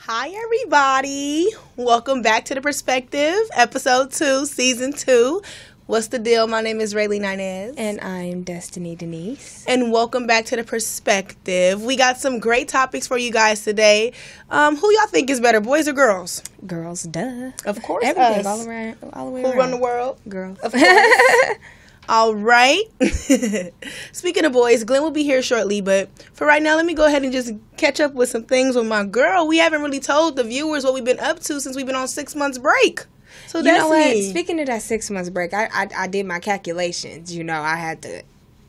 Hi, everybody. Welcome back to The Perspective, Episode 2, Season 2. What's the deal? My name is Raylene. And I'm Destiny Denise. And welcome back to The Perspective. We got some great topics for you guys today. Who y'all think is better, boys or girls? Girls, duh. Of course, everything, us. all the way Who around. run the world? Girls. Of course. All right. Speaking of boys, Glenn will be here shortly, but for right now, let me go ahead and just catch up with some things with my girl. We haven't really told the viewers what we've been up to since we've been on 6 months break. So you know what? Speaking of that 6 months break, I did my calculations. You know, I had to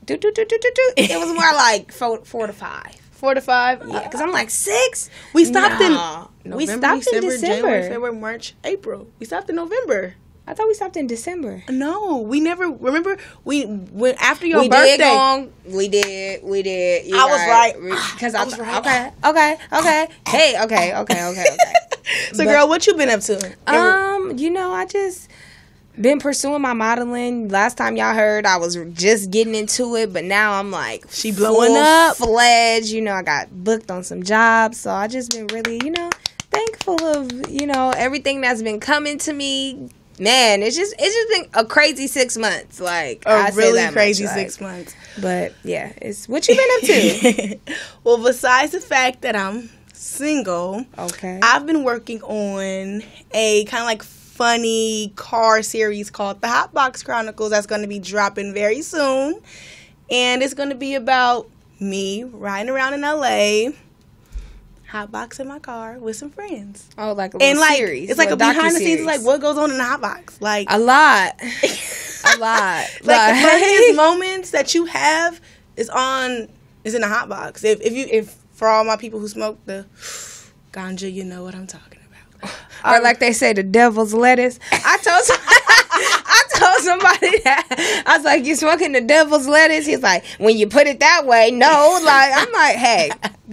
do. It was more like 4 to 5. 4 to 5? Yeah, because I'm like 6. We stopped in December. January, February, March, April. We stopped in November. I thought we stopped in December. No, we never. Remember, we went after your birthday. We did. I was right. Because I was right. Okay. Hey, okay. So, girl, what you been up to? You know, I just been pursuing my modeling. Last time y'all heard, I was just getting into it, but now I'm like, she blowing up, fledged. You know, I got booked on some jobs, so I just been really, thankful of everything that's been coming to me. Man, it's just been a crazy 6 months. Like a really crazy 6 months. But yeah, it's what you been up to. Well, besides the fact that I'm single, okay, I've been working on a kind of like funny car series called The Hot Box Chronicles that's going to be dropping very soon, and it's going to be about me riding around in LA. Hotboxing my car with some friends. Oh, like a little series. It's like a behind the scenes, like what goes on in the hotbox. Like a lot. Like the funniest moments that you have is in the hotbox. If for all my people who smoke the ganja, you know what I'm talking about. Or like they say, the devil's lettuce. I told somebody that. I was like, you smoking the devil's lettuce? He's like, when you put it that way, no. Like, I'm like, hey,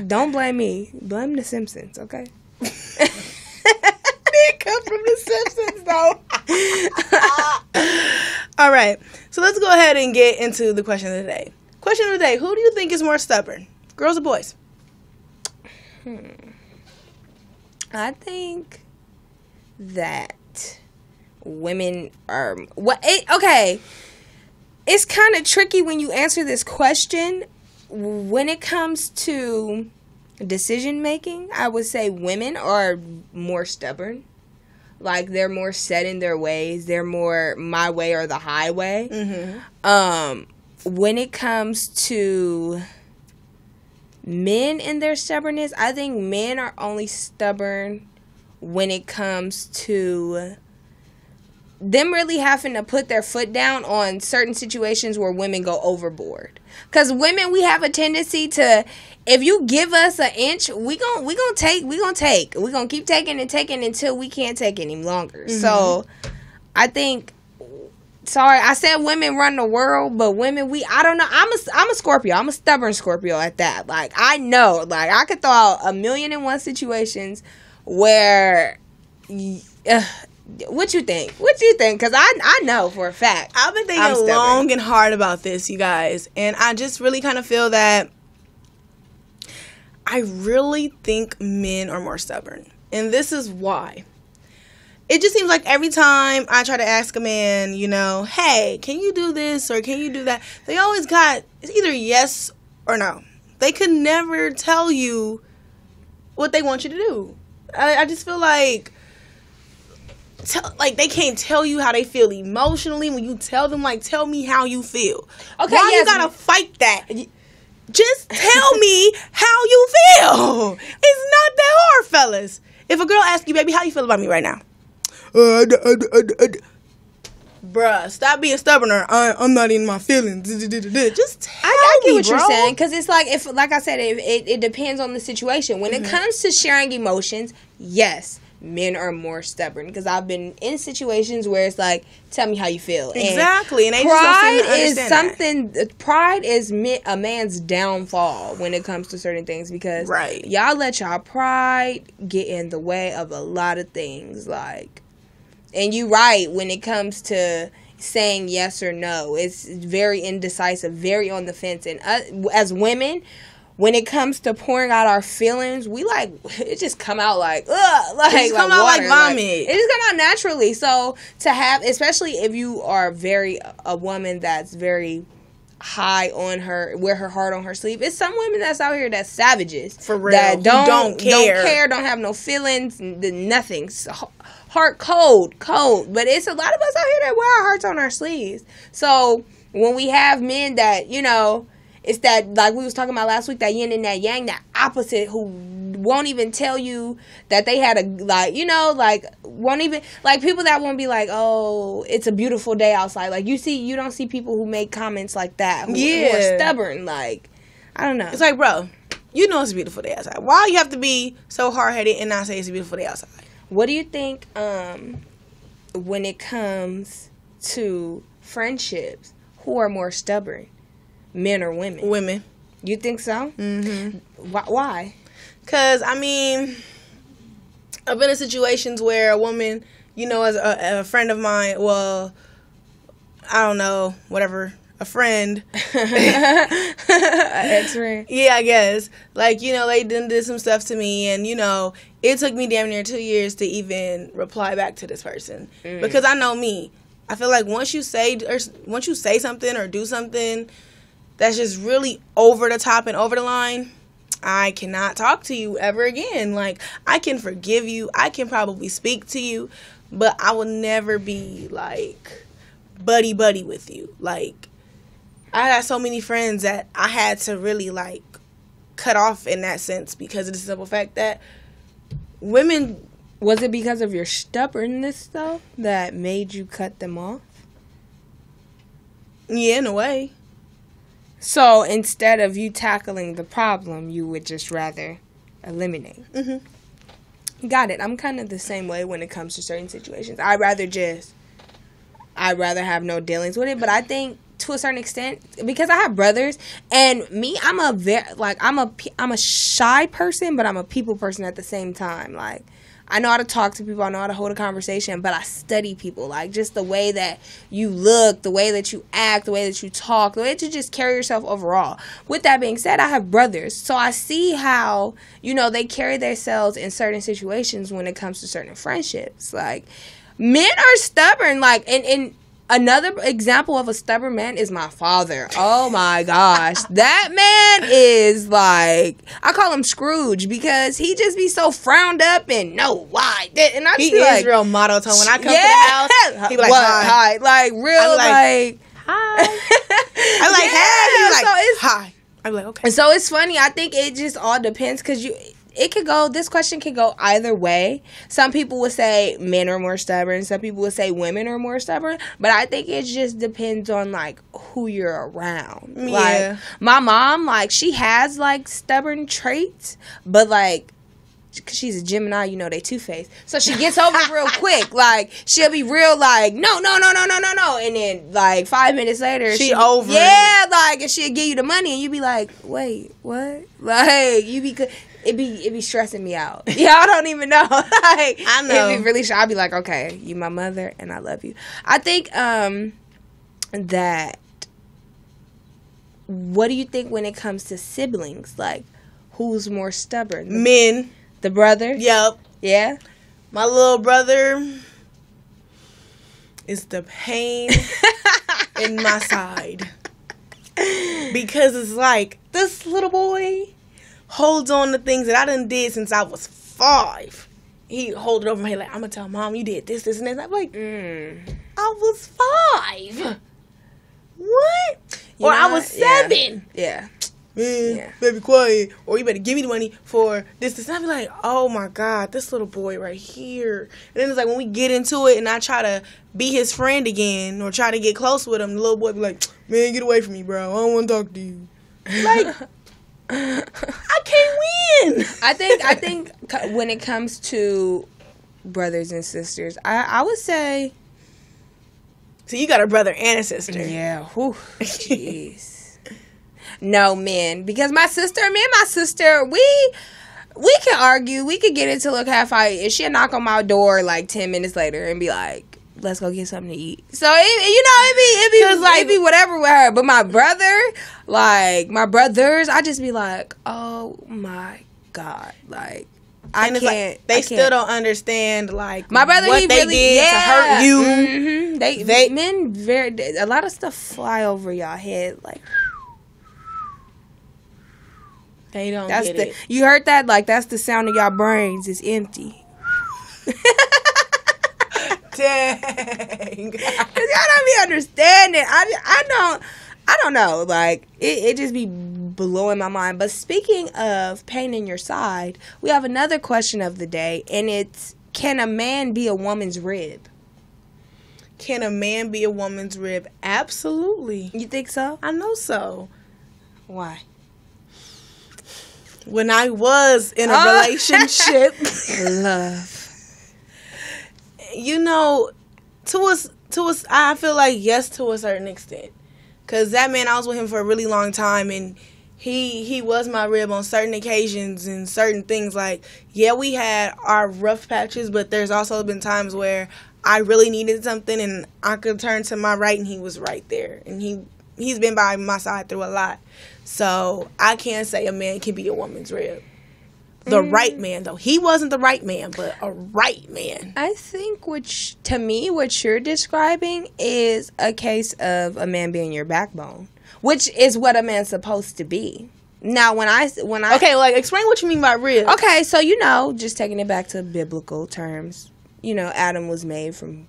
don't blame me. Blame the Simpsons, okay? It come from the Simpsons, though. All right. So let's go ahead and get into the question of the day. Question of the day. Who do you think is more stubborn? Girls or boys? I think that women are okay. It's kind of tricky when you answer this question. When it comes to decision making, I would say women are more stubborn. Like they're more set in their ways. They're more my way or the highway. Mm-hmm. When it comes to men and their stubbornness, I think men are only stubborn when it comes to them really having to put their foot down on certain situations where women go overboard. Because women, we have a tendency to, if you give us an inch, we gonna keep taking until we can't take any longer. Mm-hmm. So I think, sorry, I said women run the world, but women, I don't know. I'm a Scorpio. I'm a stubborn Scorpio at that. Like, I know, like, I could throw out 1,000,001 situations where, what you think? Because I know for a fact. I've been thinking long and hard about this, you guys. And I just really kind of feel that I really think men are more stubborn. And this is why. It just seems like every time I try to ask a man, hey, can you do this or can you do that? They always it's either yes or no. They could never tell you what they want you to do. I just feel like they can't tell you how they feel emotionally when you tell them, like, tell me how you feel. Okay, why you gotta fight that? Just tell me how you feel. It's not that hard, fellas. If a girl asks you, baby, how you feel about me right now? Bruh, stop being stubborn, or I'm not in my feelings. Just tell I get me, what you're saying, because it's like, like I said, it depends on the situation. When it comes to sharing emotions, yes, men are more stubborn, because I've been in situations where it's like, tell me how you feel. Exactly. And pride is a man's downfall when it comes to certain things, because y'all let y'all pride get in the way of a lot of things. Like, and you're right, when it comes to saying yes or no, it's very indecisive, very on the fence. And as women, when it comes to pouring out our feelings, we like it just come out like ugh, like it just come out water. like vomit. It just come out naturally. So to have, especially if you are a woman that's very high on her, wear her heart on her sleeve. It's some women that's out here that's savages for real, that don't care, don't have no feelings, nothing. So, heart cold. But it's a lot of us out here that wear our hearts on our sleeves. So when we have men that, you know, it's that, like we was talking about last week, that yin and that yang, that opposite, who won't even tell you that they had a, like, you know, like, won't even, like, people that won't be like, oh, it's a beautiful day outside. Like, you don't see people who make comments like that, who are stubborn. Like, I don't know. It's like, bro, you know it's a beautiful day outside. Why you have to be so hard-headed and not say it's a beautiful day outside? What do you think when it comes to friendships, who are more stubborn? Men or women? Women. You think so? Mm-hmm. Why? Because, I mean, I've been in situations where a woman, you know, as a friend of mine, well, I don't know, whatever, a friend. An ex-friend. Yeah, I guess. Like, you know, they did some stuff to me, and, you know, it took me damn near 2 years to even reply back to this person. Because I know me. I feel like once you say something or do something that's just really over the top and over the line, I cannot talk to you ever again. Like, I can forgive you. I can probably speak to you, but I will never be, like, buddy with you. Like, I had so many friends that I had to really, like, cut off in that sense because of the simple fact that women... Was it because of your stubbornness, though, that made you cut them off? Yeah, in a way. So instead of you tackling the problem, you would just rather eliminate. Mm-hmm. Got it. I'm kind of the same way when it comes to certain situations. I'd rather have no dealings with it. But I think to a certain extent, because I have brothers, and me, I'm a shy person, but I'm a people person at the same time. Like, I know how to talk to people. I know how to hold a conversation, but I study people. Like, just the way that you look, the way that you act, the way that you talk, the way that you just carry yourself overall. With that being said, I have brothers. So I see how, you know, they carry themselves in certain situations when it comes to certain friendships. Like, men are stubborn. Like, and another example of a stubborn man is my father. Oh my gosh. That man is like, I call him Scrooge because he just be so frowned up and no, why? And I just he be like, is real monotone. When I come to the house, he be like, hi. Like, real, like, hi. I'm like, hey. He like, so hi. I'm like, okay. And so it's funny. I think it just all depends because this question could go either way. Some people would say men are more stubborn. Some people would say women are more stubborn. But I think it just depends on, like, who you're around. Yeah. Like, my mom, like, she has, like, stubborn traits. But, like, because she's a Gemini, you know, they two-faced. So she gets over it real quick. Like, she'll be real, like, no. And then, like, 5 minutes later, she over yeah, like, and she'll give you the money. And you be like, wait, what? Like, you be... It be stressing me out. Y'all don't even know. Like, I know. It be really. I'll be like, okay, you my mother, and I love you. I think that. What do you think when it comes to siblings? Like, who's more stubborn? Men. The brother. Yep. Yeah. My little brother is the pain in my side because it's like this little boy holds on to things that I done did since I was 5. He hold it over my head like, I'm gonna tell mom you did this, and this. I'm like, I was 5. What? Or I was 7. Yeah. Man, baby, quiet. Or you better give me the money for this. And I be like, oh my God, this little boy right here. And then it's like when we get into it and I try to be his friend again or try to get close with him, the little boy be like, man, get away from me, bro. I don't want to talk to you. Like, I can't win. I think when it comes to brothers and sisters, I would say. So you got a brother and a sister. Yeah. Whew. Jeez. No, men, because me and my sister, we can argue, we could get into a cat fight, and she'll knock on my door like 10 minutes later and be like, let's go get something to eat. So it'd be whatever with her. But my brother, like my brothers, I just be like, oh my God, like. I can't. Like, they still don't understand like my brother. What he they really did to hurt you. Mm-hmm. They men a lot of stuff fly over y'all head like. They don't get it. You heard that? Like that's the sound of y'all brains is empty. Dang. Cause y'all don't be understanding. I don't know. Like it just be blowing my mind. But speaking of pain in your side, we have another question of the day, and it's: can a man be a woman's rib? Can a man be a woman's rib? Absolutely. You think so? I know so. Why? When I was in a relationship, love. You know, to us, I feel like yes, to a certain extent. Cause that man, I was with him for a really long time, and he was my rib on certain occasions and certain things. Like, yeah, we had our rough patches, but there's also been times where I really needed something, and I could turn to my right, and he was right there, and he's been by my side through a lot. So I can't say a man can be a woman's rib. The right man, though. He wasn't the right man, but a right man. I think, to me, what you're describing is a case of a man being your backbone, which is what a man's supposed to be. Now, when I okay, like explain what you mean by rib. Okay, so just taking it back to biblical terms, Adam was made from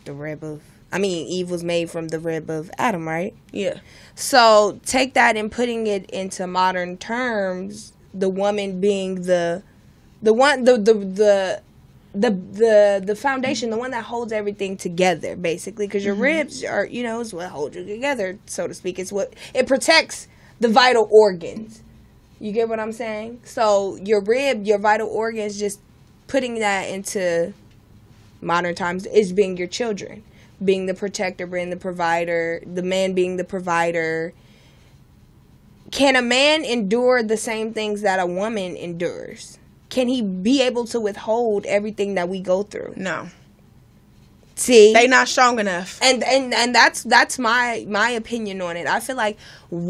the rib of. Eve was made from the rib of Adam, right? Yeah. So take that and putting it into modern terms. The woman being the foundation, the one that holds everything together, basically, because your ribs are, is what holds you together, so to speak. It's what it protects the vital organs. You get what I'm saying? So your rib, your vital organs, just putting that into modern times is being your children, being the protector, being the provider, the man being the provider. Can a man endure the same things that a woman endures? Can he be able to withhold everything that we go through? No. See? They not strong enough. And that's my opinion on it. I feel like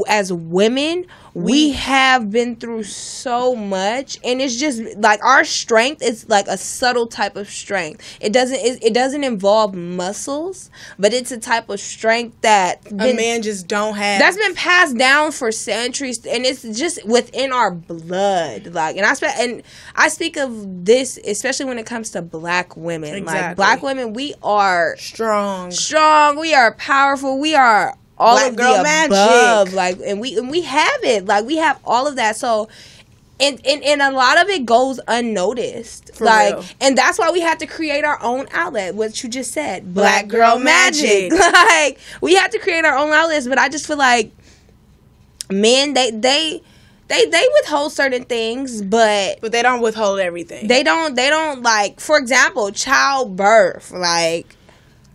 as women, we have been through so much, and it's just like our strength is like a subtle type of strength. It doesn't involve muscles, but it's a type of strength that a man just don't have. That's been passed down for centuries, and it's just within our blood. Like, and I speak of this especially when it comes to black women. Exactly. Like black women, we are strong. We are powerful. We are all Black of girl the magic. above, like, and we have it, like, we have all of that. So, and a lot of it goes unnoticed, For like, real. and that's why we have to create our own outlet. What you just said, Black girl magic. Like, we have to create our own outlets. But I just feel like men, they withhold certain things, but they don't withhold everything. They don't like, for example, childbirth, like.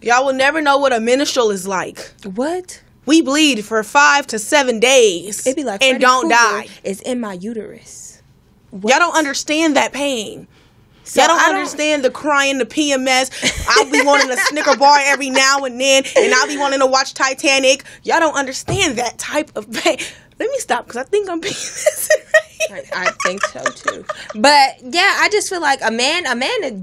Y'all will never know what a menstrual is like. What? We bleed for 5 to 7 days. It be like and Freddy don't Krueger die. It's in my uterus. What? Y'all don't understand that pain. So Y'all don't understand the crying, the PMS. I'll be wanting a Snicker bar every now and then, and I'll be wanting to watch Titanic. Y'all don't understand that type of pain. Let me stop, because I think I'm PMSing right. I think so too. But yeah, I just feel like a man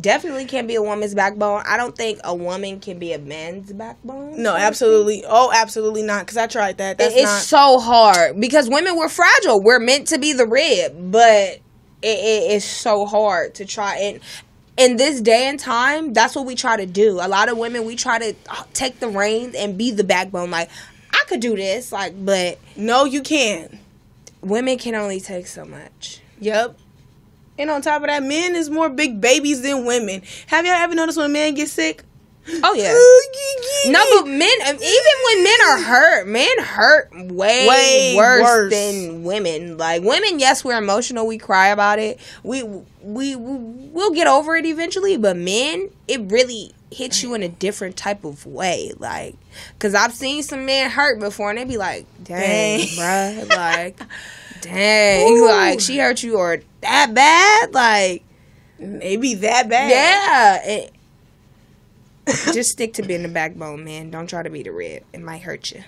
definitely can be a woman's backbone. I don't think a woman can be a man's backbone. No, absolutely. Oh, absolutely not. Because I tried that. It's so hard. Because women, we're fragile. We're meant to be the rib. But it is so hard to try. And in this day and time, that's what we try to do. A lot of women, we try to take the reins and be the backbone. Like, I could do this. Like, but no, you can't. Women can only take so much. Yep. And on top of that, men is more big babies than women. Have y'all ever noticed when a man gets sick? Oh, yeah. No, but men, even when men are hurt, men hurt way worse than women. Like, women, yes, we're emotional. We cry about it. We'll get over it eventually. But men, it really hits you in a different type of way. Like, because I've seen some men hurt before, and they be like, dang. Bruh. Like, dang. Ooh. Like, she hurt you or that bad? Like, maybe that bad. Yeah. Just stick to being the backbone, man. Don't try to be the rib. It might hurt you.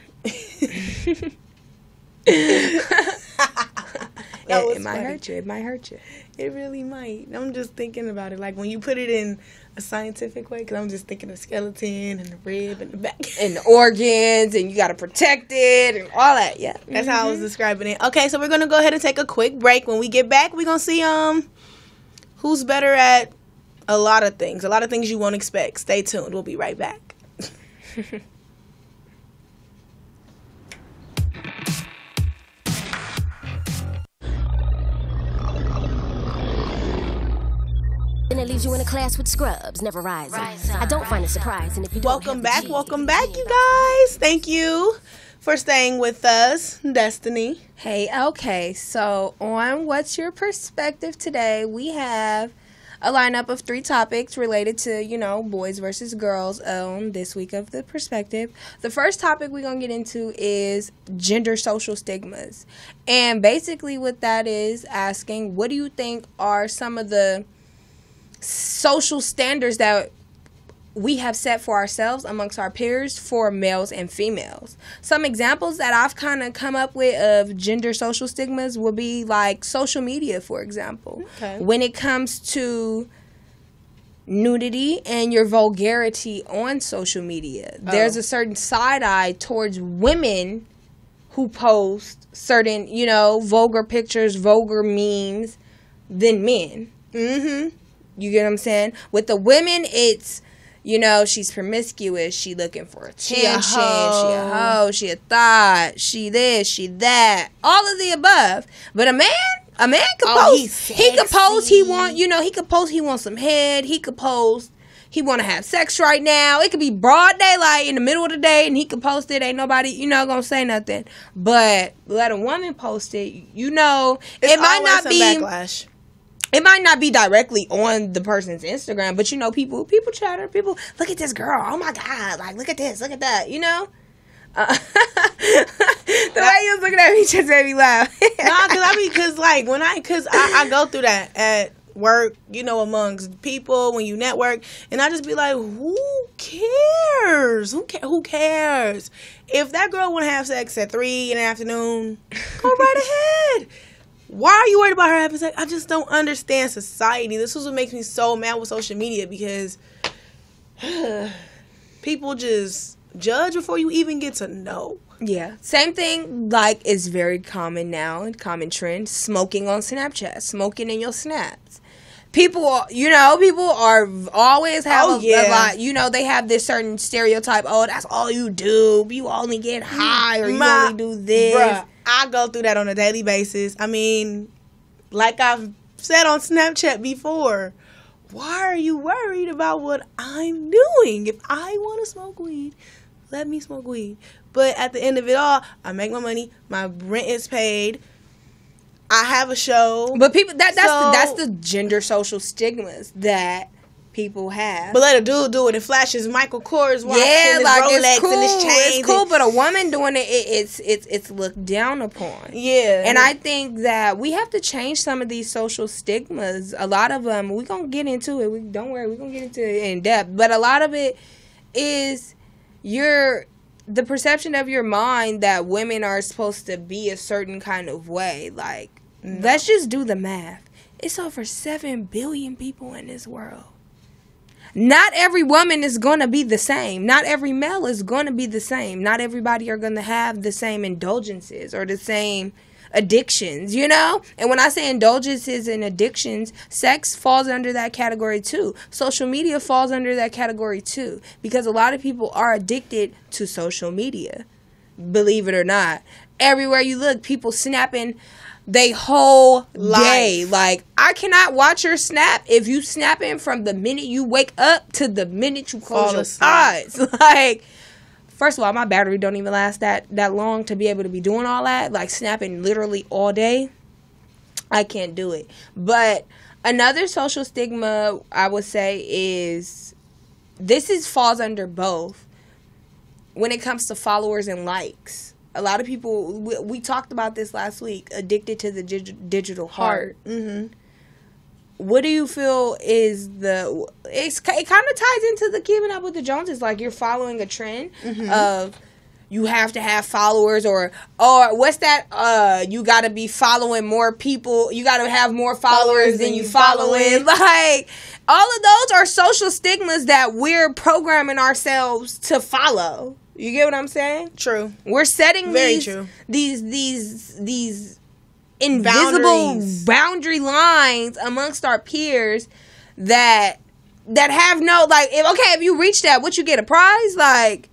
It might hurt you. It might hurt you. It really might. I'm just thinking about it. Like when you put it in a scientific way, because I'm just thinking of skeleton and the rib and the back. And the organs, and you got to protect it and all that. Yeah. That's how I was describing it. Okay, so we're going to go ahead and take a quick break. When we get back, we're going to see who's better at a lot of things you won't expect. Stay tuned. We'll be right back. Then it leaves you in a class with scrubs, never rising. I don't find it surprising if you don't Welcome back, you guys. Thank you for staying with us, Destiny. Hey, okay, so on What's Your Perspective today, we have a lineup of 3 topics related to, boys versus girls on this week of the perspective. The first topic we're going to get into is gender social stigmas. And basically what that is asking, what do you think are some of the social standards that we have set for ourselves amongst our peers for males and females? Some examples that I've kind of come up with of gender social stigmas would be like social media, for example. Okay. When it comes to nudity and your vulgarity on social media, there's a certain side eye towards women who post certain, vulgar pictures, vulgar memes than men. Mm-hmm. You get what I'm saying? With the women, it's, she's promiscuous. She looking for attention. She a hoe. She a thought. She this. She that. All of the above. But a man could post. He could post. He could post. He wants some head. He could post. He want to have sex right now. It could be broad daylight in the middle of the day, and he could post it. Ain't nobody, gonna say nothing. But let a woman post it. It might not be backlash. It might not be directly on the person's Instagram, but people chatter. People, look at this girl. Oh my God! Like, look at this. Look at that. The way you was looking at me just made me laugh. because I go through that at work. Amongst people when you network, and I just be like, who cares? Who cares? If that girl want to have sex at 3 in the afternoon, go right ahead. Why are you worried about her having sex? I just don't understand society. This is what makes me so mad with social media, because people just judge before you even get to know. Yeah. Same thing, like, it's very common now, common trend, smoking on Snapchat, smoking in your snaps. People are always have a lot, they have this certain stereotype, that's all you do. You only get high, or you only do this. Bruh, I go through that on a daily basis. I mean, like I've said on Snapchat before, why are you worried about what I'm doing? If I want to smoke weed, let me smoke weed. But at the end of it all, I make my money. My rent is paid. I have a show. But people, that's the gender social stigmas that people have. But let a dude do it and flash his Michael Kors watch and his Rolex it's cool, and his chains. It's cool, and, but a woman doing it's looked down upon. Yeah. And I think that we have to change some of these social stigmas. A lot of them, we're going to get into it. Don't worry, we're going to get into it in depth. But a lot of it is the perception of your mind that women are supposed to be a certain kind of way. Like, let's just do the math. It's over 7 billion people in this world. Not every woman is going to be the same. Not every male is going to be the same. Not everybody are going to have the same indulgences or the same addictions, And when I say indulgences and addictions, sex falls under that category too. Social media falls under that category too. Because a lot of people are addicted to social media. Believe it or not. Everywhere you look, people snapping they whole day. Like, I cannot watch your snap if you snapping from the minute you wake up to the minute you close your eyes. Like, first of all, my battery don't even last that long to be able to be doing all that. Like, snapping literally all day. I can't do it. But another social stigma I would say is, falls under both when it comes to followers and likes. A lot of people, we talked about this last week, addicted to the digital heart. Mm-hmm. what do you feel is it kind of ties into the keeping up with the Joneses, like you're following a trend of you have to have followers, or what's that, you got to be following more people, you got to have more followers than you following. Like, all of those are social stigmas that we're programming ourselves to follow. You get what I'm saying? True. We're setting these invisible boundary lines amongst our peers that have no, like, if you reach that, what you get, a prize? Like,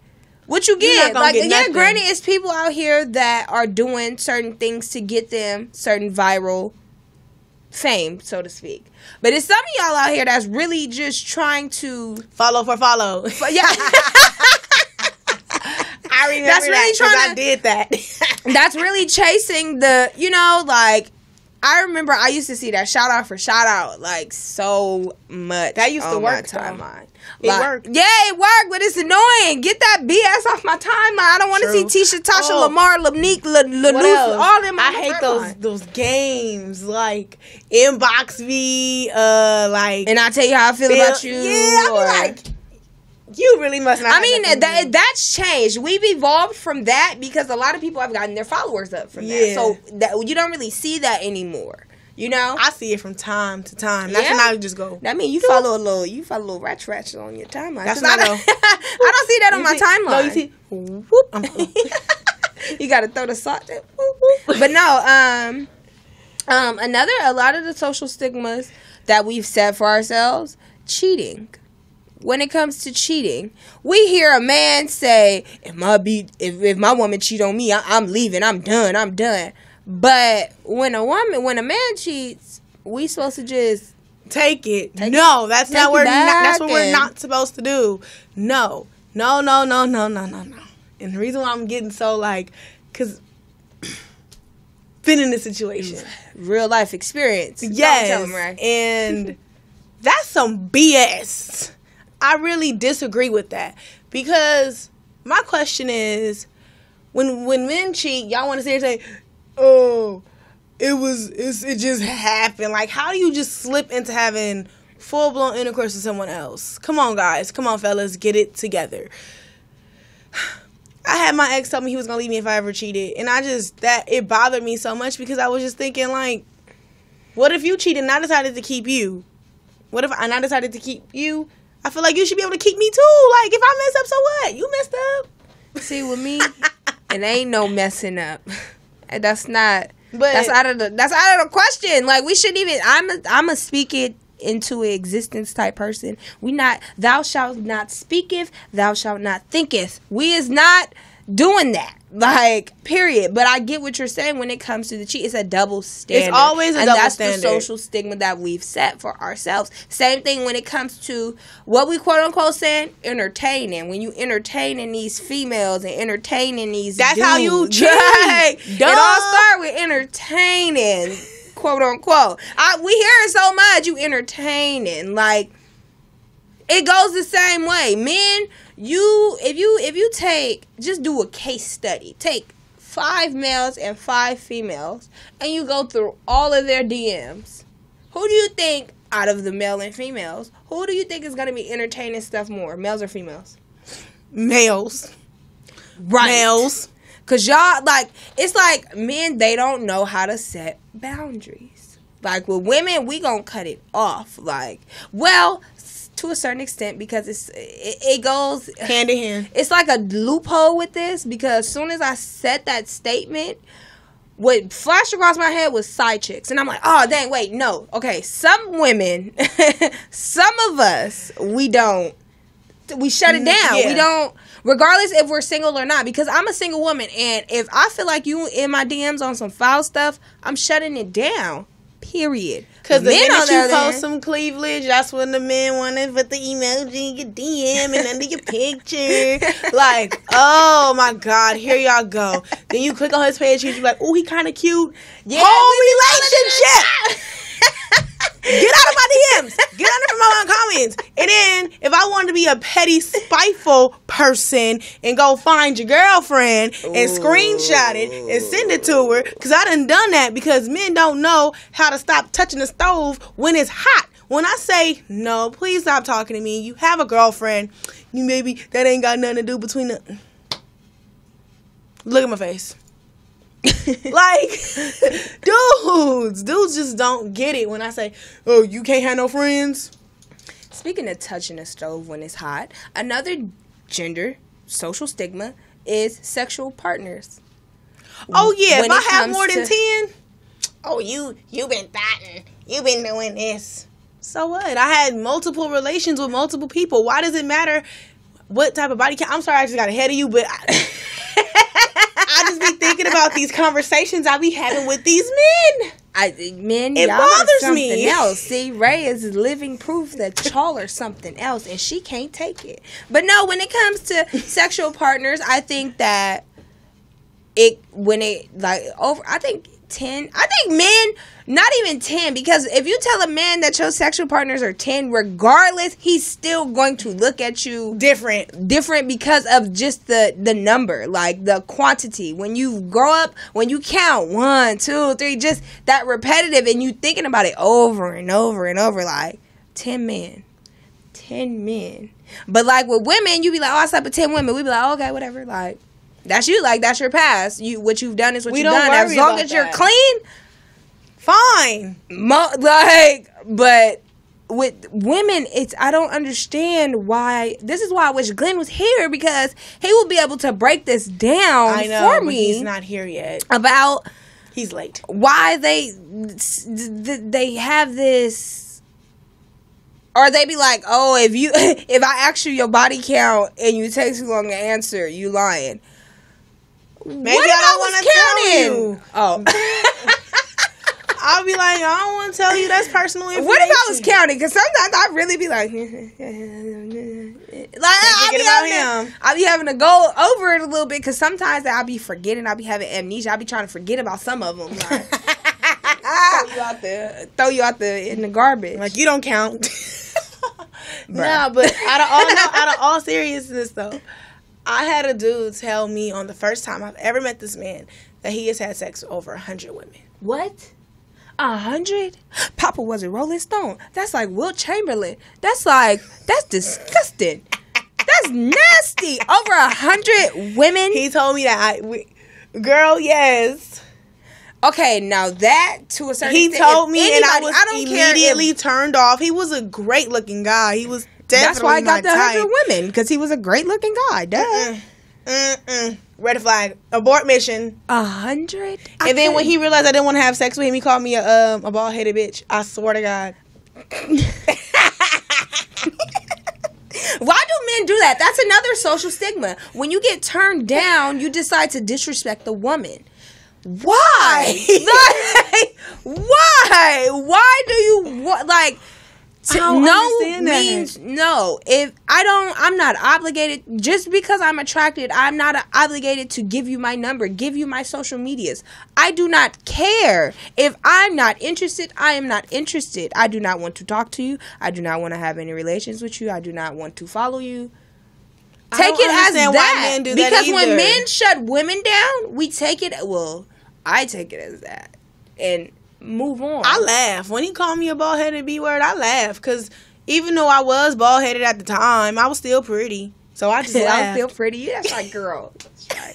what you get? Like, yeah, granted, it's people out here that are doing certain things to get them certain viral fame, so to speak. But it's some of y'all out here that's really just trying to follow for follow. Yeah. I remember that's really that, I did that. That's really chasing the, like, I remember I used to see that shout out for shout out like so much. That used to work. Timeline. It worked. Yeah, it worked, but it's annoying. Get that BS off my timeline. I don't want to see Tisha, Tasha, Lamar, Lanique, Lanús, all them. I hate those games like inbox me, like. And I tell you how I feel about you. Yeah, I be like. You really must not. I mean, that's changed. We've evolved from that because a lot of people have gotten their followers up from that. So you don't really see that anymore. I see it from time to time. That's when I just go. That means you follow a little ratchet on your timeline. That's not I don't see that on my timeline. No, you see, whoop. You got to throw the salt. But no, a lot of the social stigmas that we've set for ourselves, cheating. When it comes to cheating, we hear a man say, if my woman cheat on me, I'm leaving, I'm done. But when a man cheats, we supposed to just take it. No, that's not what we're not supposed to do. No. And the reason why I'm getting so cause been in this situation, real life experience. Yes, tell them, right? And that's some BS. I really disagree with that because my question is, when men cheat, y'all want to sit here and say, "Oh, it just happened." Like, how do you just slip into having full blown intercourse with someone else? Come on, guys. Come on, fellas. Get it together. I had my ex tell me he was gonna leave me if I ever cheated, and it bothered me so much because I was just thinking, like, what if you cheated and I decided to keep you? What if I decided to keep you? I feel like you should be able to keep me too. Like, if I mess up, so what? You messed up. See, with me, it ain't no messing up. That's not. But that's out of the question. Like, we shouldn't even. I'm a speak it into existence type person. We not. Thou shalt not speaketh. Thou shalt not thinketh. We is not doing that. Like, period. But I get what you're saying when it comes to the cheat. It's a double standard. It's always a double standard. And that's the social stigma that we've set for ourselves. Same thing when it comes to what we quote unquote saying, entertaining. When you entertaining these females and entertaining these that's dudes. How you cheat. Right? It all starts with entertaining, quote unquote. We hear it so much, you entertaining. Like, it goes the same way. Men, if you just do a case study, take 5 males and 5 females, and you go through all of their DMs. Who do you think, out of the male and females, who do you think is going to be entertaining stuff more, males or females? Males. Right. Males. Because y'all, it's like men, they don't know how to set boundaries. Like, with women, we going to cut it off. To a certain extent, because it goes hand in hand. It's like a loophole with this, because as soon as I said that statement, what flashed across my head was side chicks, and I'm like, oh dang, wait, no, okay, some women, some of us, we shut it down. We don't, regardless if we're single or not, because I'm a single woman, and if I feel like you in my DMs on some foul stuff, I'm shutting it down. Period. Because the minute you post some cleavage, that's when the men want to put the emoji in your DM and under your picture. Like, oh my God, here y'all go. Then you click on his page and you're like, oh, he kind of cute. Yeah, whole relationship. Get out of my DMs. Get out of my comments. And then if I wanted to be a petty, spiteful person and go find your girlfriend and screenshot it and send it to her, because I done that because men don't know how to stop touching the stove when it's hot. When I say, no, please stop talking to me. You have a girlfriend. You maybe that ain't got nothing to do between the... Look at my face. Like, dudes just don't get it when I say, oh, you can't have no friends. Speaking of touching a stove when it's hot, another gender social stigma is sexual partners. Oh yeah, when if I have more than 10, oh you been thotting, you been doing this. So what? I had multiple relations with multiple people. Why does it matter what type of body count? I'm sorry, I just got ahead of you, but I just be thinking about these conversations I be having with these men. It bothers me. Else. See, Ray is living proof that y'all are something else, and she can't take it. But no, when it comes to sexual partners, I think that I think 10. I think men, not even 10, because if you tell a man that your sexual partners are 10, regardless, he's still going to look at you different because of just the number, like the quantity. When you grow up, when you count 1, 2, 3, just that repetitive, and you thinking about it over and over and over, like 10 men. But like with women, you be like, oh, I slept with 10 women. We be like, oh, okay, whatever, like. That's you, like, that's your past. What you've done is what you've done. As long as you're clean, fine. But with women, I don't understand why. This is why I wish Glenn was here, because he will be able to break this down for me. He's not here yet. About he's late. Why they have this, or they be like, oh, if I ask you your body count and you take too long to answer, you lying. Maybe I don't want to tell you. Oh. I'll be like, I don't want to tell you. That's personal information. What if I was counting? Because sometimes I'd really be like, I'll be having to go over it a little bit, because sometimes I'll be forgetting. I'll be having amnesia. I'll be trying to forget about some of them. Like, throw you out in the garbage. Like, you don't count. No, but out of all seriousness though, I had a dude tell me on the first time I've ever met this man that he has had sex with over 100 women. What? 100? Papa was a Rolling Stone. That's like Wilt Chamberlain. That's disgusting. That's nasty. Over 100 women. He told me that girl, yes. Okay, now that to a certain extent. He told me, and I was immediately turned off. He was a great looking guy. He was definitely that's why I got the 100 women, because he was a great looking guy. Duh. Red flag. Abort mission. 100. And then when he realized I didn't want to have sex with him, he called me a bald headed bitch. I swear to God. Why do men do that? That's another social stigma. When you get turned down, you decide to disrespect the woman. Why? Why? Why do you like? No means no. If I'm not obligated. Just because I'm attracted, I'm not obligated to give you my number, give you my social medias. I do not care. If I'm not interested, I am not interested. I do not want to talk to you. I do not want to have any relations with you. I do not want to follow you. Take it as that. Why men do because that when men shut women down, we take it. Well, I take it as that and move on. I laugh when he called me a bald-headed B-word. I laugh because even though I was bald-headed at the time, I was still pretty. So I just laughed. I was still pretty. That's like, girl. That's right.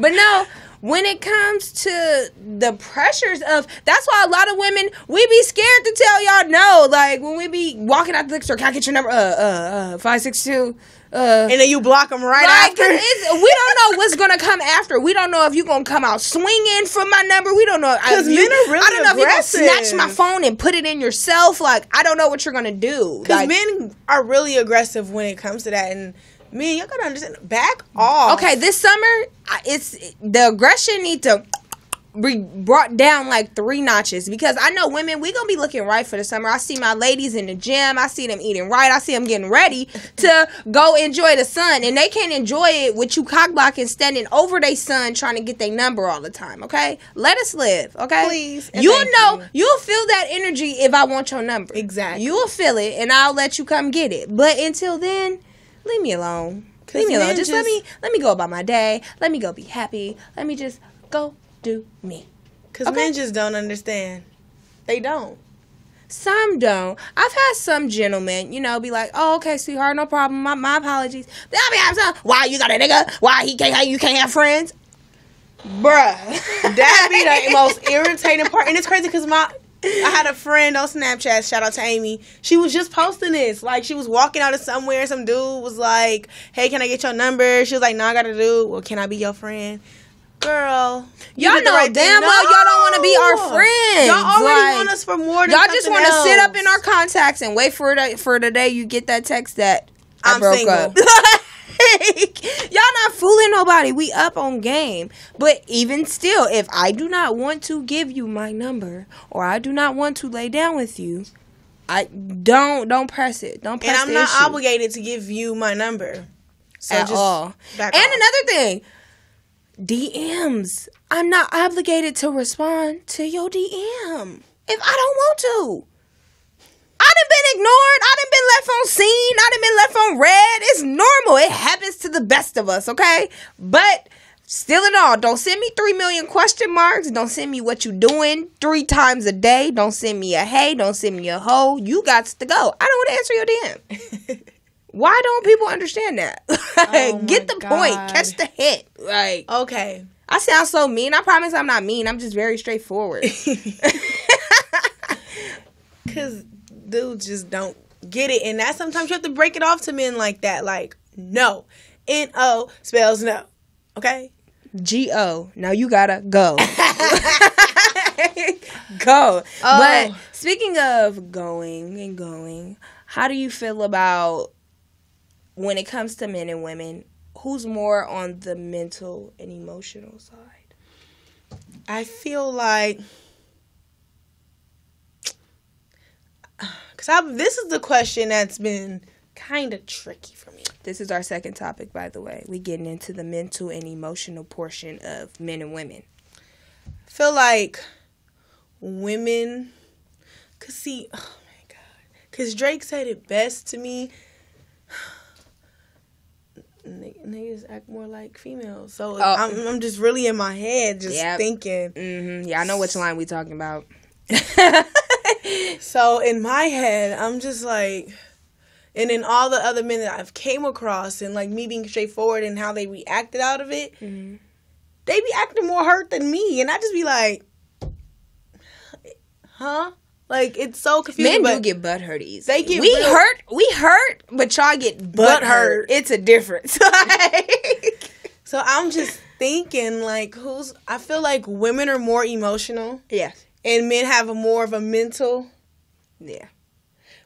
But no, when it comes to the pressures of, that's why a lot of women, we be scared to tell y'all no. Like when we be walking out the liquor store, can I get your number? 562. And then you block them right after. We don't know what's gonna come after. We don't know if you're gonna come out swinging from my number. We don't know. Because men are really I don't know aggressive. If you're gonna snatch my phone and put it in yourself. Like I don't know what you're gonna do. Because men are really aggressive when it comes to that. And men, y'all gotta understand. Back off. Okay, this summer, it's the aggression need to brought down like 3 notches, because I know women, we gonna be looking right for the summer. I see my ladies in the gym. I see them eating right. I see them getting ready to go enjoy the sun, and they can't enjoy it with you cockblocking, standing over their son trying to get their number all the time. Okay, let us live. Okay, please. You'll know. You'll feel that energy if I want your number. Exactly. You'll feel it, and I'll let you come get it. But until then, leave me alone. Leave me alone. Just let me go about my day. Let me go be happy. Let me just go do me. Because men just don't understand. They don't. Some don't. I've had some gentlemen, be like, "Oh, okay, sweetheart, no problem. My apologies." Then I'll be having some, "Why you got a nigga? Why you can't have friends?" Bruh. That be the most irritating part. And it's crazy because I had a friend on Snapchat, shout out to Amy. She was just posting this. Like, she was walking out of somewhere. Some dude was like, "Hey, can I get your number?" She was like, "No, I got a dude. Well, can I be your friend?" Girl, y'all know damn well y'all don't want to be our friends. Y'all already want us for more than y'all just want to sit up in our else. Contacts and wait for the day you get that text that I I'm broke single. up. Y'all not fooling nobody. We up on game. But even still, if I do not want to give you my number, or I do not want to lay down with you, I don't press it. Don't press it. And I'm not obligated to give you my number. So at all. And another thing, DMs. I'm not obligated to respond to your DM if I don't want to. I done been ignored. I done been left on scene. I done been left on red. It's normal. It happens to the best of us, okay? But still in all, don't send me 3 million question marks. Don't send me what you doing 3 times a day. Don't send me a hey. Don't send me a ho. You got to go. I don't want to answer your DM. Why don't people understand that? Get the point. Catch the hint. Like, okay. I sound so mean. I promise I'm not mean. I'm just very straightforward. Because dudes just don't get it. And that sometimes you have to break it off to men like that. Like, no. N-O spells no. Okay? G-O. Now you gotta go. Go. Oh. But speaking of going, how do you feel about when it comes to men and women, who's more on the mental and emotional side? I feel like, because this is the question that's been kind of tricky for me. This is our second topic, by the way. We getting into the mental and emotional portion of men and women. I feel like women, because oh my God, because Drake said it best to me. Niggas act more like females. So I'm just really in my head just thinking. Mm-hmm. Yeah, I know which line we talking about. So in my head, I'm just like, and in all the other men that I've came across and like me being straightforward and how they reacted out of it, they be acting more hurt than me. And I just be like, huh? Like, it's so confusing. Men do get butt hurt easy. They get we hurt, but y'all get butt hurt. It's a difference. So I'm just thinking, like, I feel like women are more emotional. Yes. And men have more of a mental. Yeah.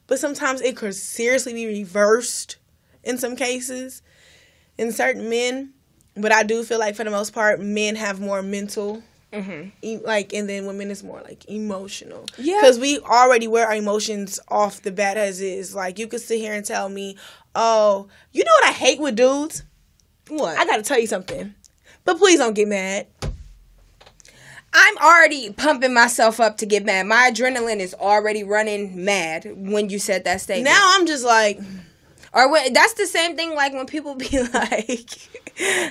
But sometimes it could seriously be reversed in some cases in certain men. But I do feel like, for the most part, men have more mental. Mm-hmm. And then women is more like emotional. Yeah. Because we already wear our emotions off the bat as is. Like, you could sit here and tell me, oh, you know what I hate with dudes? What? I gotta tell you something. But please don't get mad. I'm already pumping myself up to get mad. My adrenaline is already running mad when you said that statement. Now I'm just like... that's the same thing like when people be like,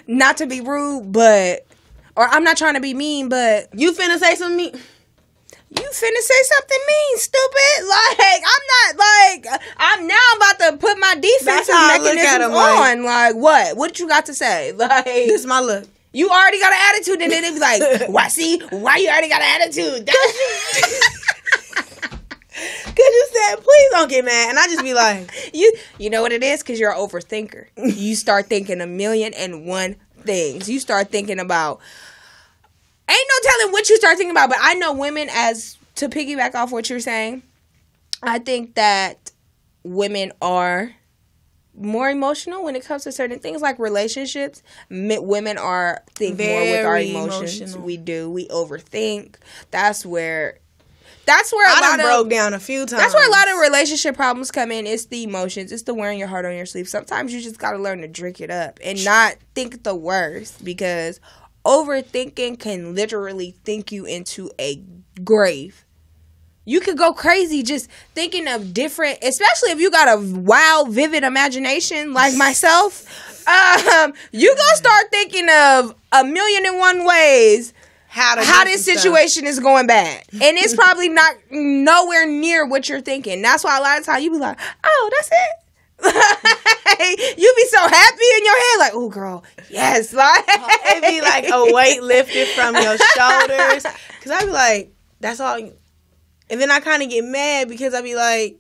not to be rude, but... Or I'm not trying to be mean, but... You finna say something mean? You finna say something mean, stupid. Like, I'm now about to put my defensive mechanisms on. Like, what? What you got to say? Like, this is my look. You already got an attitude, and then they be like, why you already got an attitude? Because you said, please don't get mad. And I just be like... You know what it is? Because you're an overthinker. You start thinking 1,000,001 things. You start thinking about... Ain't no telling what you start thinking about, but I know women, as to piggyback off what you're saying, I think that women are more emotional when it comes to certain things like relationships. Women think more with our emotions. Emotional. We do. We overthink. That's where I done broke down a few times. That's where a lot of relationship problems come in. It's the emotions. It's the wearing your heart on your sleeve. Sometimes you just got to learn to drink it up and not think the worst, because overthinking can literally think you into a grave. You could go crazy just thinking of different, especially if you got a wild, vivid imagination like myself. You gonna start thinking of 1,000,001 ways how this situation is going bad, and it's probably not nowhere near what you're thinking. That's why a lot of times you be like, "Oh, that's it." You be so happy in your head, like, "Oh, girl, yes." Like it be like a weight lifted from your shoulders. Because I be like, "That's all," and then I kind of get mad because I be like,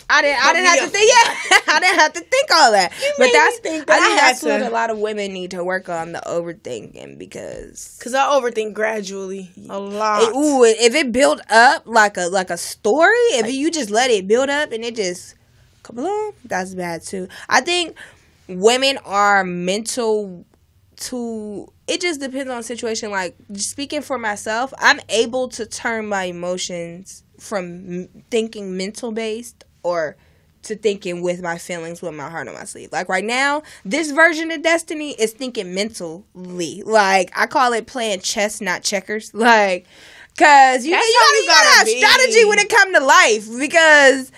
I didn't have to think. Yeah, I didn't have to think all that. But I think that's what a lot of women need to work on, the overthinking, because I overthink gradually a lot. If it build up like a story, if you just let it build up and it just come along, that's bad too. I think women are mental to. It just depends on the situation. Like, speaking for myself, I'm able to turn my emotions from thinking mental based or to thinking with my feelings, with my heart on my sleeve. Like right now, this version of Destiny is thinking mentally. Like, I call it playing chess, not checkers. Like, because you gotta have strategy when it comes to life. Because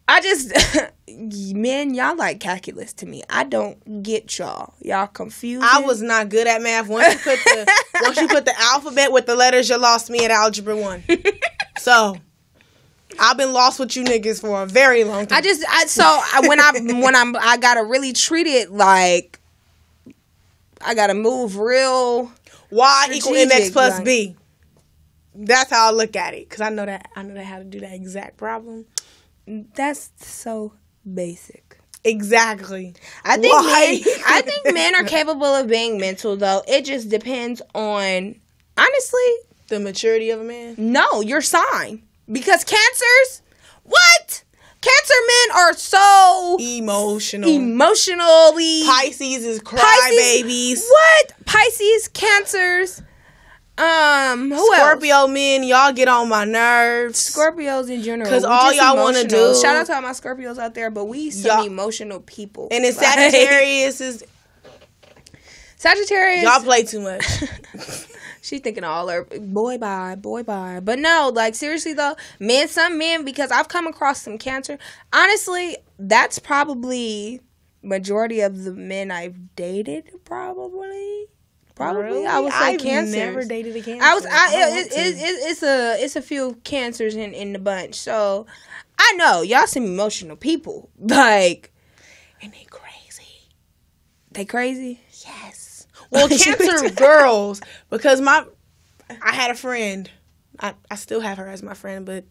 I just, men, y'all like calculus to me. I don't get y'all. Y'all confused. I was not good at math. Once you put the alphabet with the letters, you lost me at Algebra 1. So I've been lost with you niggas for a very long time. I gotta really treat it like I gotta move real. Y equal mx plus b. That's how I look at it, because I know that how to do that exact problem. That's so basic. Exactly. I think men are capable of being mental, though. It just depends on, honestly, the maturity of a man. No, your sign. Because Cancers, what? Cancer men are so emotionally. Pisces is crybabies. What? Pisces, Cancers. Who Scorpio else? men, y'all get on my nerves. Scorpios in general. Because all y'all want to do. Shout out to all my Scorpios out there, but we some emotional people. And then Sagittarius. Y'all play too much. She thinking all her boy bye. But no, like seriously though, some men, because I've come across some Cancer. Honestly, that's probably majority of the men I've dated. Probably. Really? I would say Cancer. I've never dated a Cancer. It's a few Cancers in the bunch. So I know y'all some emotional people. Like, and they crazy. They crazy? Yes. Well, Cancer girls, because I had a friend. I still have her as my friend, but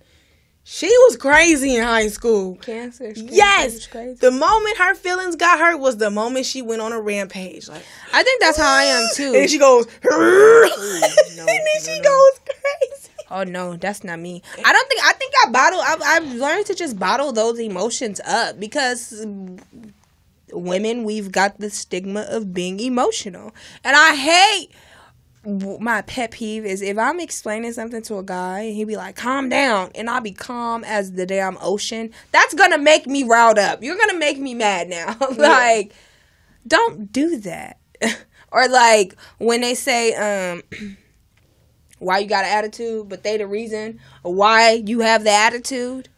she was crazy in high school. Cancer? Yes. Crazy. The moment her feelings got hurt was the moment she went on a rampage. Like, I think that's how I am too. And she goes, and then she goes crazy. Oh no, that's not me. I think I bottle. I've learned to just bottle those emotions up, because women, we've got the stigma of being emotional. And I hate, my pet peeve is if I'm explaining something to a guy and he be like, calm down, and I'll be calm as the damn ocean. That's gonna make me riled up. You're gonna make me mad now. Like, don't do that. Or like when they say why you got an attitude, but they the reason why you have the attitude.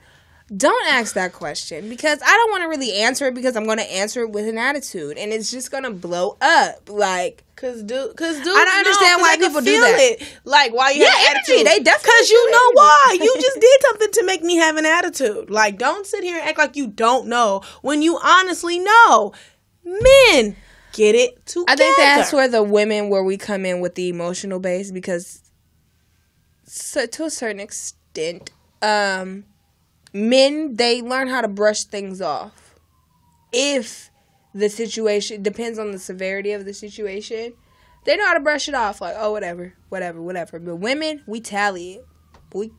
Don't ask that question, because I don't want to really answer it, because I'm going to answer it with an attitude, and it's just going to blow up. Like, Cause dudes, I don't understand why people do that. It. Like, why you have an attitude? They definitely. Because you know why. You just did something to make me have an attitude. Like, don't sit here and act like you don't know when you honestly know. Men, get it together. I think that's where we come in with the emotional base, because to a certain extent, men, they learn how to brush things off. If the situation depends on the severity of the situation, they know how to brush it off. Like, oh, whatever. But women, we tally it.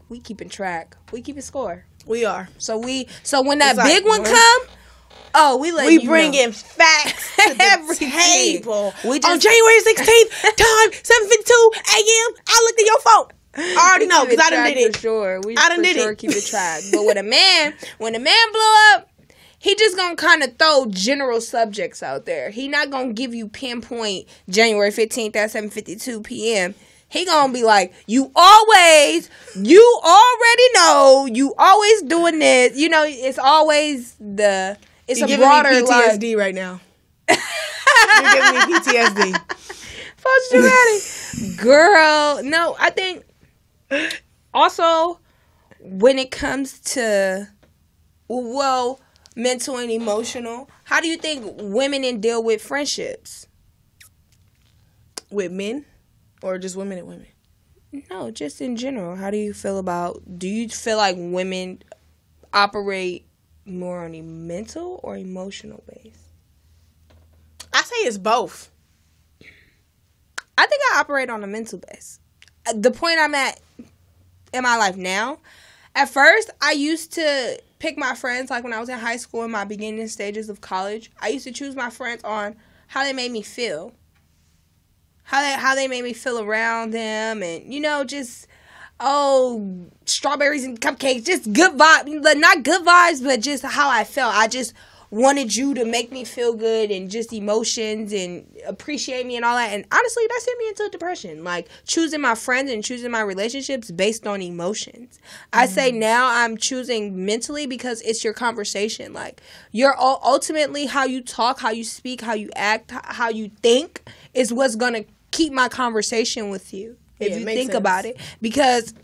We keeping track. We keeping score. We are. So when that big one come, Oh, we let we you bringing know. facts to the Everything. table. We On just- January 16th, time 7:52 a.m. I looked at your phone. I already know because I done did it. For sure. We I done for did sure it. keep it track. But when a man blow up, he just gonna kind of throw general subjects out there. He not gonna give you pinpoint January 15th at 7:52 p.m. He gonna be like, you already know, you always doing this. You know, it's always it's You're a giving broader me PTSD like, right now. You're giving me PTSD. post traumatic. Girl, no, I think also when it comes to mental and emotional, how do you think women deal with friendships? With men? Or just women and women? No, just in general. How do you feel do you feel like women operate more on a mental or emotional base? I say it's both. I think I operate on a mental base. The point I'm at in my life now, at first, I used to pick my friends, like when I was in high school in my beginning stages of college. I used to choose my friends on how they made me feel. How they made me feel around them, and just strawberries and cupcakes, just good vibes, not good vibes, but just how I felt. I just wanted you to make me feel good and just emotions and appreciate me and all that. And honestly, that sent me into depression. Like choosing my friends and choosing my relationships based on emotions. I say now I'm choosing mentally because it's your conversation. Like you're ultimately how you talk, how you speak, how you act, how you think is what's going to keep my conversation with you. If you think about it. Because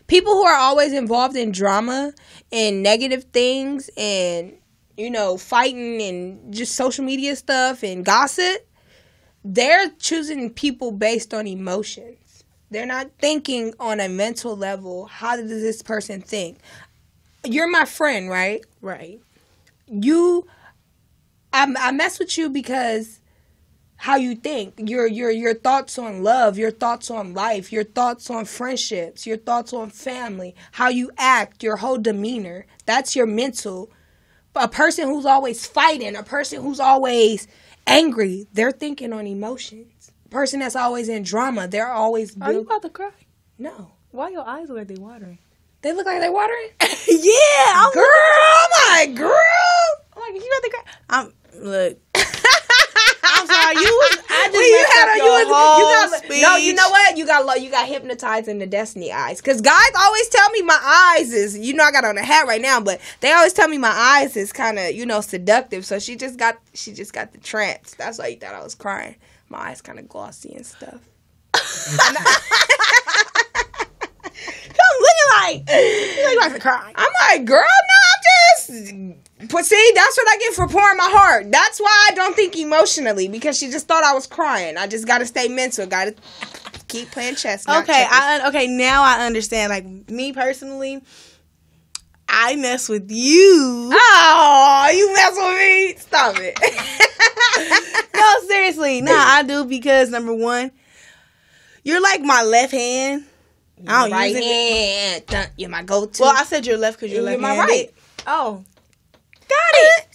people who are always involved in drama and negative things and, fighting and just social media stuff and gossip, they're choosing people based on emotions. They're not thinking on a mental level. How does this person think? You're my friend, right? Right. I mess with you because how you think, your thoughts on love, your thoughts on life, your thoughts on friendships, your thoughts on family, how you act, your whole demeanor. That's your mental. A person who's always fighting, a person who's always angry, they're thinking on emotions. A person that's always in drama, they're always... Are you about to cry? No. Why your eyes look like they watering? They look like they're watering? Yeah! I'm like, girl! I'm like, you about to cry? Look. I'm sorry. I just No, you know what? You got hypnotized in the Destiny eyes. Because guys always tell me my eyes is, I got on a hat right now, but they always tell me my eyes is kind of, seductive. So she just got the trance. That's why you thought I was crying. My eyes kind of glossy and stuff. I'm looking like you about to cry. I'm like, girl, no, I'm just... But see, that's what I get for pouring my heart. That's why I don't think emotionally, because she just thought I was crying. I just got to stay mental. Got to keep playing chess. Okay, now I understand. Like, me personally, I mess with you. Oh, you mess with me? Stop it. No, seriously. Nah, I do because, number one, you're like my left hand. I don't right use it. hand. You're my go-to. Well, I said you're left because you're left my handed. right. Oh. Got it.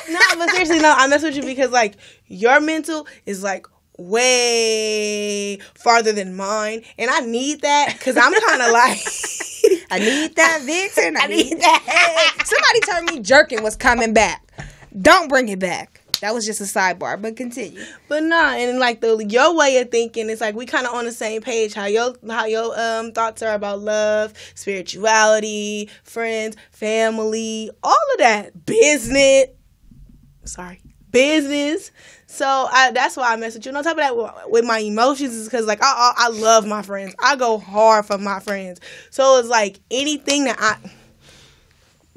No, but seriously, no, I mess with you because, like, your mental is, like, way farther than mine. And I need that because I'm kind of like... I need that, Vixen. I need that. Somebody told me jerking was coming back. Don't bring it back. That was just a sidebar, but continue. But nah, and like your way of thinking, it's like we kind of on the same page. How your thoughts are about love, spirituality, friends, family, all of that, business. So that's why I mess with you. And on top of that, with my emotions, is because like I love my friends. I go hard for my friends. So it's like anything that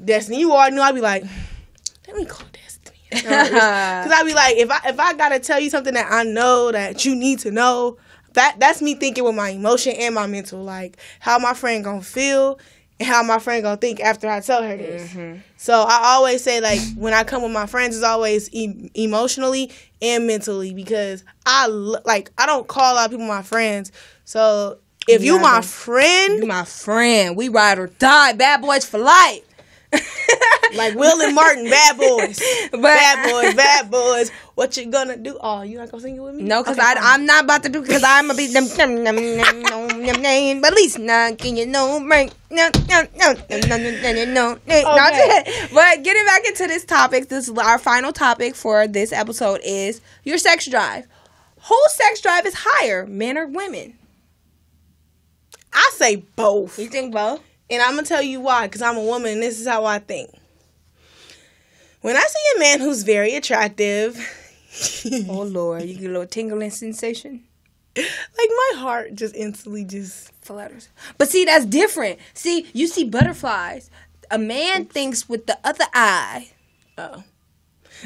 Destiny, you already know. I'd be like, let me call Destiny. Because I'd be like, if I gotta tell you something that I know that you need to know, that's me thinking with my emotion and my mental, like how my friend gonna feel and how my friend gonna think after I tell her this. Mm-hmm. So I always say, like, when I come with my friends, it's always emotionally and mentally, because I don't call a lot of people my friends. So if you my friend, you my friend, we ride or die, bad boys for life. Like Will and Martin, bad boys. Bad boys. What you gonna do? Oh, you not gonna sing it with me? No, because I'm not about to do, because I'm gonna be them. But at least not can you know, right? No. But getting back into this topic, this is our final topic for this episode is your sex drive. Whose sex drive is higher, men or women? I say both. You think both? And I'm gonna tell you why, because I'm a woman and this is how I think. When I see a man who's very attractive, oh Lord, you get a little tingling sensation. Like my heart just instantly just flutters. But see, that's different. See, you see butterflies. A man thinks with the other eye. Oh,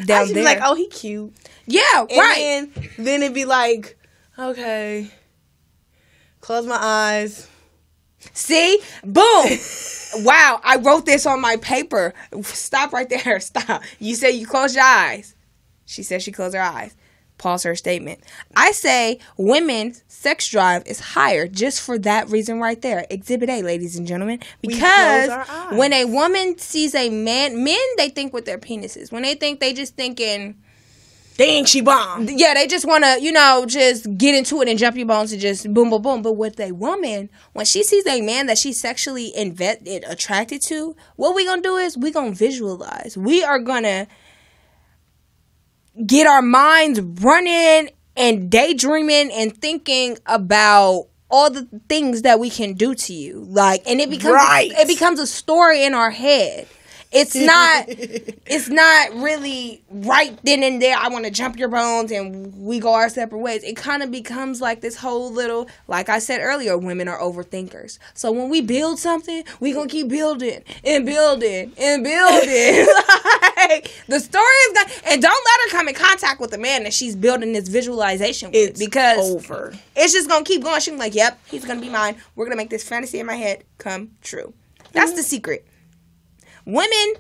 down I should there. be like, oh, he cute. Yeah, and right. Then it'd be like, okay, close my eyes. See? Boom. Wow, I wrote this on my paper. Stop right there. Stop. You say you close your eyes. She said she closed her eyes. Pause her statement. I say women's sex drive is higher just for that reason right there. Exhibit A, ladies and gentlemen. Because when a woman sees a man, men, they think with their penises. When they think, they just thinking, dang, she bomb. Yeah, they just want to, just get into it and jump your bones and just boom, boom, boom. But with a woman, when she sees a man that she's sexually attracted to, what we going to do is we going to visualize. We are going to get our minds running and daydreaming and thinking about all the things that we can do to you. And it becomes a story in our head. It's not really right then and there, I want to jump your bones and we go our separate ways. It kind of becomes like this whole little, like I said earlier, women are overthinkers. So when we build something, we going to keep building and building and building. The story is going to, and don't let her come in contact with the man that she's building this visualization with. Because it's just going to keep going. She's like, yep, he's going to be mine. We're going to make this fantasy in my head come true. That's the secret. Women,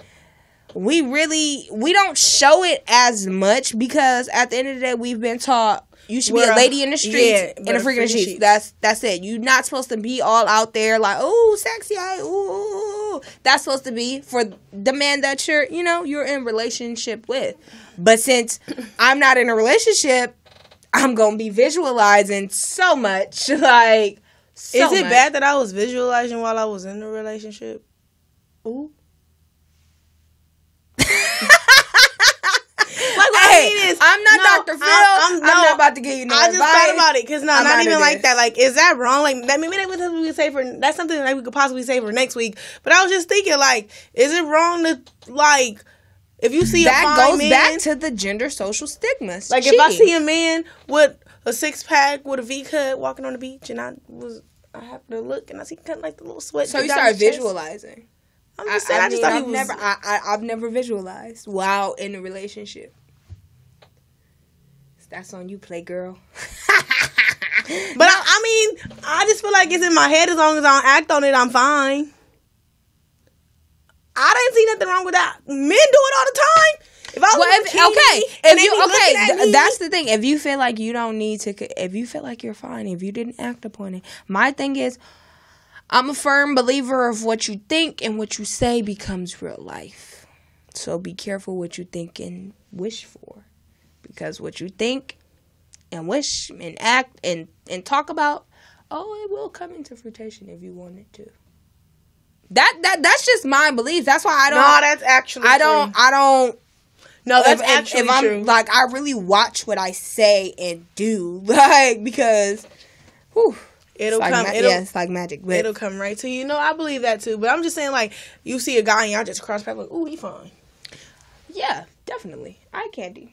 we don't show it as much because at the end of the day, we've been taught you should be a lady in the streets and a freak in the sheets. That's it. You're not supposed to be all out there like, oh, sexy, ooh. That's supposed to be for the man that you're in relationship with. But since I'm not in a relationship, I'm gonna be visualizing so much. Is it bad that I was visualizing while I was in the relationship? Ooh. I'm not Dr. Phil. I'm not about to give you no advice. I just thought about it because not even like that. Like, is that wrong? Like, maybe that's something we could say that's something that we could possibly say for next week. But I was just thinking, like, is it wrong to if you see that a fine goes man, back to the gender social stigmas. Like, cheating. If I see a man with a 6-pack with a V-cut walking on the beach, and I have to look and I see kind of like the little sweat. So you start visualizing. I'm just saying. I've never visualized while in a relationship. That's on you, Playgirl. But I just feel like it's in my head. As long as I don't act on it, I'm fine. I didn't see nothing wrong with that. Men do it all the time. That's the thing. If you feel like you don't need to, if you feel like you're fine, if you didn't act upon it, my thing is, I'm a firm believer of what you think and what you say becomes real life. So be careful what you think and wish for. Because what you think and wish and act and talk about, it will come into fruition if you want it to. That's just my belief. That's why I don't. No, that's actually true. I don't. No, that's actually if I'm, true. Like, I really watch what I say and do, because, whew. It's like magic. But it'll come right to you. No, I believe that too. But I'm just saying, like, you see a guy and y'all just cross paths like, ooh, he fine. Yeah, definitely. Eye candy.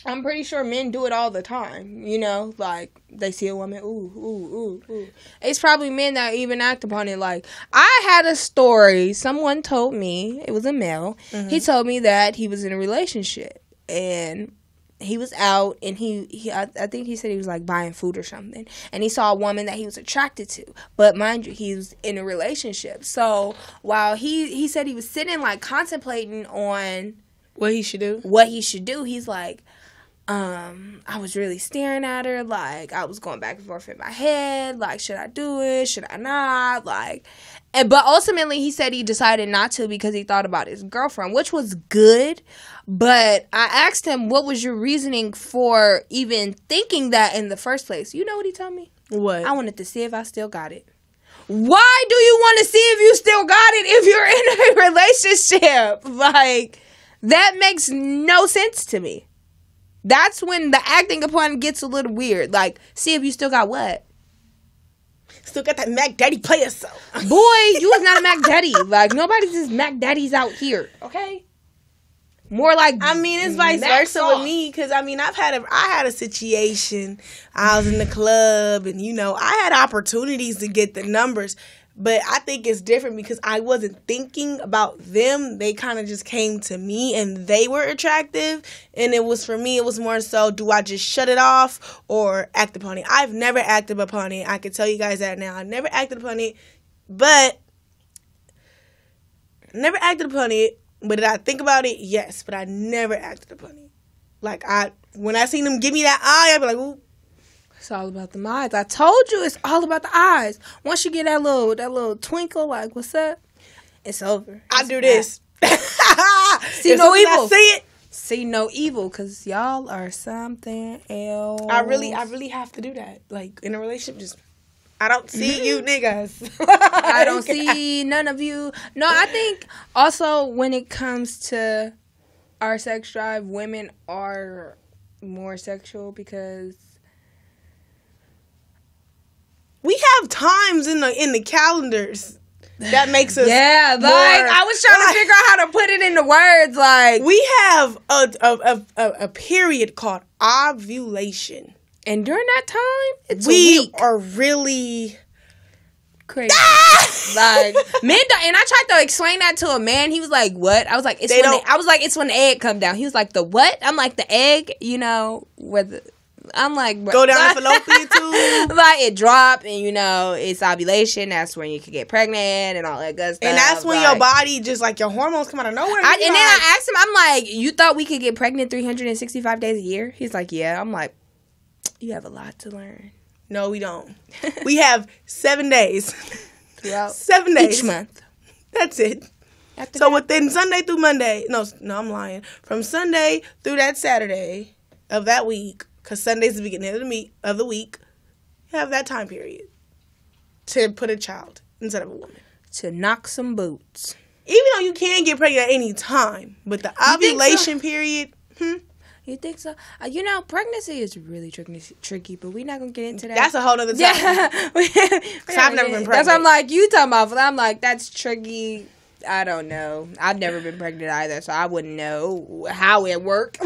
I'm pretty sure men do it all the time. Like, they see a woman, ooh. It's probably men that even act upon it. Like, I had a story. Someone told me, it was a male. Mm-hmm. He told me that he was in a relationship. And he was out, and I think he said he was, like, buying food or something. And he saw a woman that he was attracted to. But mind you, he was in a relationship. So, while he said he was sitting, like, contemplating on what he should do, he's like, I was really staring at her, like, I was going back and forth in my head, like, should I do it, should I not, like, But ultimately, he said he decided not to because he thought about his girlfriend, which was good. But I asked him, what was your reasoning for even thinking that in the first place? You know what he told me? What? I wanted to see if I still got it. Why do you want to see if you still got it if you're in a relationship? Like, that makes no sense to me. That's when the acting upon it gets a little weird. Like, see if you still got what? Still got that Mac Daddy player, so. Boy, you was not a Mac Daddy. Like, nobody's just Mac Daddies out here, okay? More like, I mean, it's vice versa with me, because I mean, I had a situation. I was in the club, and I had opportunities to get the numbers, but I think it's different because I wasn't thinking about them. They kind of just came to me, and they were attractive, and it was, for me, it was more so, do I just shut it off or act upon it? I've never acted upon it. I can tell you guys that now. I never acted upon it, but did I think about it? Yes, but I never acted upon it. Like, when I seen them give me that eye, I'd be like, ooh. It's all about the eyes. I told you it's all about the eyes. Once you get that little twinkle, like, what's up? It's over. I do this. See no evil. I see it. See no evil, because y'all are something else. I really have to do that. Like, in a relationship, just, I don't see you niggas. I don't see none of you. No, I think also when it comes to our sex drive, women are more sexual because we have times in the calendars that makes us I was trying to figure out how to put it into words. Like, we have a period called ovulation. And during that time, it's a we week. are really crazy. Like, men don't, and I tried to explain that to a man. He was like, "What?" I was like, "It's when the egg come down." He was like, "The what?" I'm like, "The egg, where the." I'm like, go down the fallopian tube. Like, it drop, and it's ovulation. That's when you can get pregnant and all that good stuff. And that's when your body just, like, your hormones come out of nowhere. And then I asked him, I'm like, "You thought we could get pregnant 365 days a year?" He's like, "Yeah." I'm like, you have a lot to learn. No, we don't. We have 7 days. Throughout 7 days. Each month. That's it. So within Sunday through Monday, no, I'm lying. From Sunday through that Saturday of that week, because Sunday's the beginning of the week, you have that time period to put a child instead of a woman. To knock some boots. Even though you can get pregnant at any time, but the ovulation period, You think so? Pregnancy is really tricky, but we're not going to get into that. That's a whole other topic. Yeah. I've never been pregnant. That's what I'm like, you talking about. I'm like, that's tricky. I don't know. I've never been pregnant either, so I wouldn't know how it worked.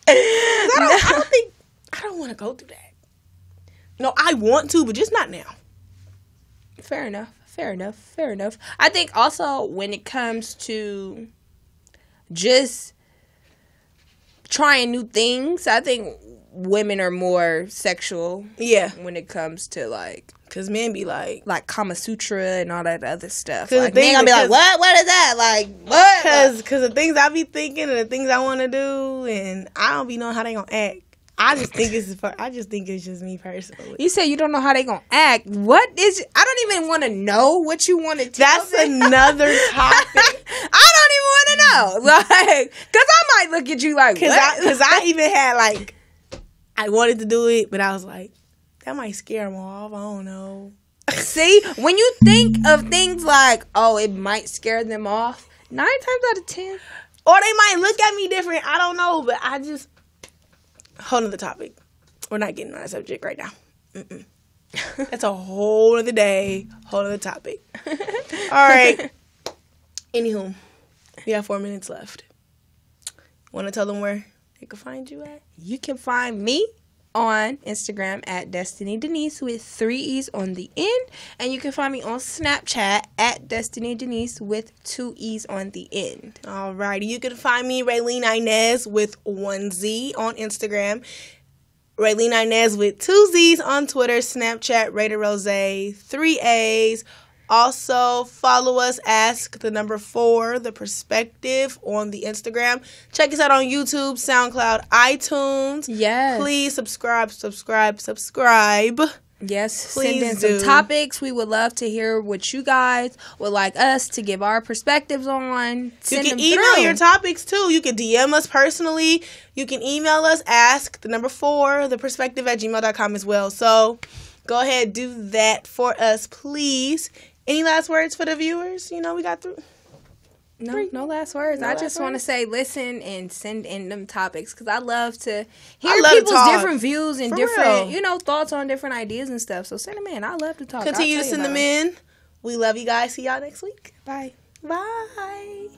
I don't want to go through that. No, I want to, but just not now. Fair enough. I think also when it comes to just trying new things, I think women are more sexual. Yeah. When it comes to, like, because men be like Kama Sutra and all that other stuff. Like, men gonna be like, what is that? Like, what? Because the things I be thinking and the things I want to do, and I don't be knowing how they gonna act. I just think it's just me personally. You say you don't know how they gonna act. What is? I don't even want to know what you want to tell That's another topic. I don't even want to know, like, because I might look at you like, because I even had, like, I wanted to do it, but I was like, that might scare them off. I don't know. See, when you think of things like, oh, it might scare them off, 9 times out of 10, or they might look at me different. I don't know, but I just. Whole other topic. We're not getting on that subject right now. That's a whole other day, whole other topic. All right. Anywho, we have 4 minutes left. Want to tell them where they can find you at? You can find me on Instagram at Destiny Denise with 3 E's on the end. And you can find me on Snapchat at Destiny Denise with 2 E's on the end. Alrighty. You can find me, Raylene Inez, with 1 Z on Instagram. Raylene Inez with 2 Z's on Twitter, Snapchat, Raider Rose, 3 A's. Also, follow us, Ask the number 4, The Perspective, on the Instagram. Check us out on YouTube, SoundCloud, iTunes. Yes. Please subscribe. Yes, Please send in do. some topics. We would love to hear what you guys would like us to give our perspectives on. Send you can them email through. your topics too. You can DM us personally. You can email us, ask4theperspective@gmail.com as well. So go ahead, do that for us, please. Any last words for the viewers? You know, we got through. No last words. No I last just want to words? say listen and send in them topics because I love to hear I love to people's talk. different views and For different, real. thoughts on different ideas and stuff. So send them in. I love to talk. Continue to send them in. We love you guys. See y'all next week. Bye. Bye.